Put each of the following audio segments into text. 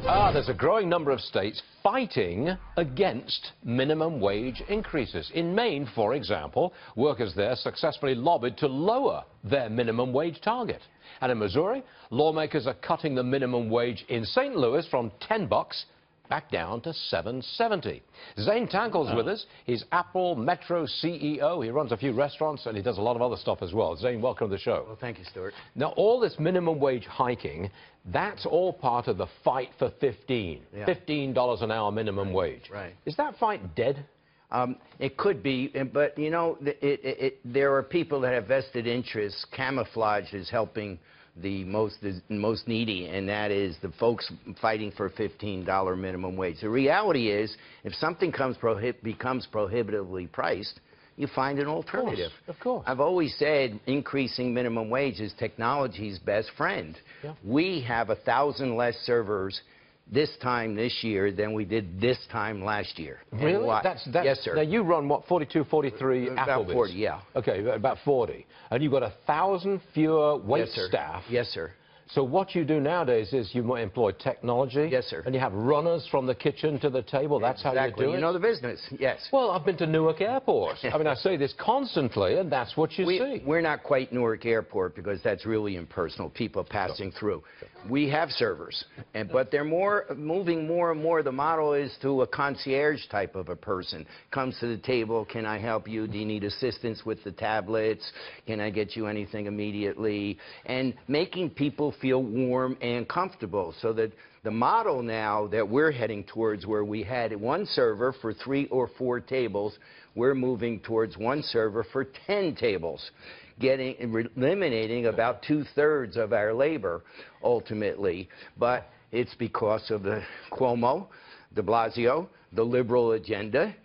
There's a growing number of states fighting against minimum wage increases. In Maine, for example, workers there successfully lobbied to lower their minimum wage target. And in Missouri, lawmakers are cutting the minimum wage in St. Louis from $10 back down to $7.70. Zane Tankel's with us. He's Apple Metro CEO. He runs a few restaurants and he does a lot of other stuff as well. Zane, welcome to the show. Well, thank you, Stuart. Now, all this minimum wage hiking, that's all part of the fight for $15 an hour minimum wage. Right. Is that fight dead? It could be, but you know, there are people that have vested interests. Camouflage is helping the most needy, and that is the folks fighting for $15 minimum wage. The reality is, if something becomes prohibitively priced, you find an alternative. Of course. I've always said increasing minimum wage is technology's best friend. Yeah. We have 1,000 less servers this year than we did this time last year. Really? Yes, sir. Now, you run, what, 42, 43 Applebee's? About 40, yeah. Okay, about 40. And you've got 1,000 fewer wait staff. Yes, sir. So what you do nowadays is you employ technology. Yes, sir. And you have runners from the kitchen to the table. That's how you do it? You know the business, yes. Well, I've been to Newark Airport. I mean, I say this constantly, and that's what you see. We're not quite Newark Airport because that's really impersonal, people passing through. We have servers, but they're moving more and more. The model is to a concierge type of a person. Comes to the table, can I help you? Do you need assistance with the tablets? Can I get you anything immediately? And making people feel warm and comfortable, so that the model now that we're heading towards, where we had one server for 3 or 4 tables, we're moving towards one server for 10 tables, eliminating about 2/3 of our labor ultimately. But it's because of the Cuomo, de Blasio, the liberal agenda.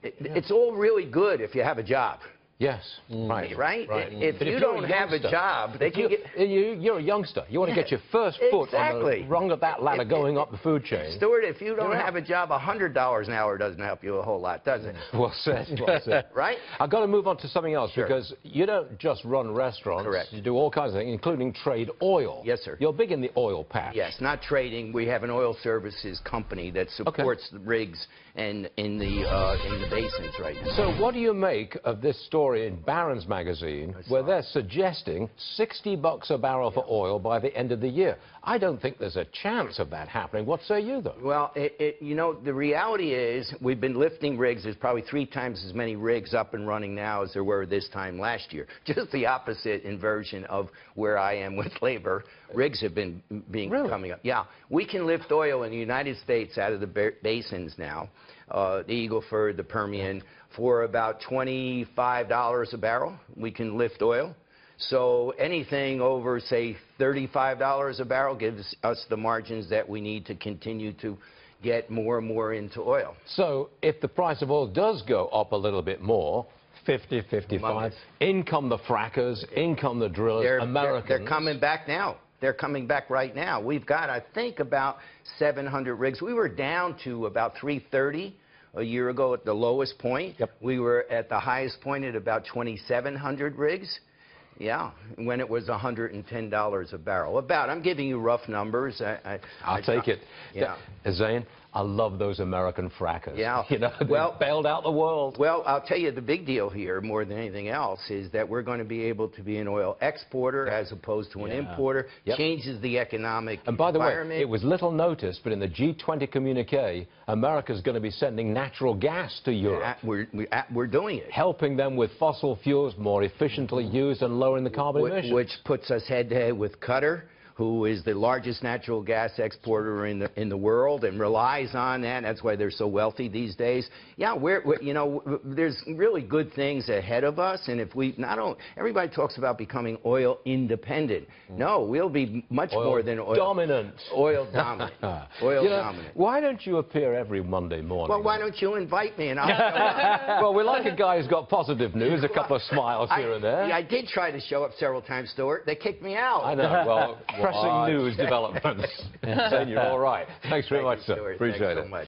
It's all really good if you have a job. Yes, right. If you don't have a job, they can get... You're a youngster. You want to get your first foot on the rung of that ladder going up the food chain. Stuart, if you don't have a job, $100 an hour doesn't help you a whole lot, does it? Well said. Well said. Right? I've got to move on to something else, because you don't just run restaurants. Correct. You do all kinds of things, including trade oil. Yes, sir. You're big in the oil patch. Yes, not trading. We have an oil services company that supports the rigs and in the basins right now. So what do you make of this story in Barron's magazine where they're suggesting $60 a barrel for oil by the end of the year? I don't think there's a chance of that happening. What say you, though? Well, you know, the reality is we've been lifting rigs. There's probably 3 times as many rigs up and running now as there were this time last year. Just the opposite inversion of where I am with labor. Rigs have been coming up. Yeah, we can lift oil in the United States out of the basins now, the Eagle Ford, the Permian, for about $25 a barrel. We can lift oil. So anything over, say, $35 a barrel gives us the margins that we need to continue to get more and more into oil. So if the price of oil does go up a little bit more, 50, 55, in come the frackers, in come the drillers, Americans. They're coming back now. They're coming back right now. We've got, I think, about 700 rigs. We were down to about 330 a year ago at the lowest point. Yep. We were at the highest point at about 2,700 rigs. Yeah, when it was $110 a barrel. I'm giving you rough numbers. I'll take it. Yeah. Zane, I love those American frackers. Yeah. You know, they bailed out the world. Well, I'll tell you, the big deal here, more than anything else, is that we're going to be able to be an oil exporter as opposed to an importer. Changes the economic environment. And by the way, it was little noticed, but in the G20 communique, America's going to be sending natural gas to Europe. We're doing it. Helping them with fossil fuels more efficiently used and lowering the carbon emissions. Which puts us head-to-head with Qatar, who is the largest natural gas exporter in the world and relies on that. That's why they're so wealthy these days. Yeah, you know, there's really good things ahead of us, and if we everybody talks about becoming oil independent. No, we'll be much more than oil dominant. Oil dominant. Oil dominant. Why don't you appear every Monday morning? Well, why don't you invite me and I'll Well, we like a guy who's got positive news, a couple of smiles here and there. I did try to show up several times, Stuart. They kicked me out. I know. Well, pressing news developments. Zane, you're all right. Thanks very much, sir. Stuart. Appreciate it. So much.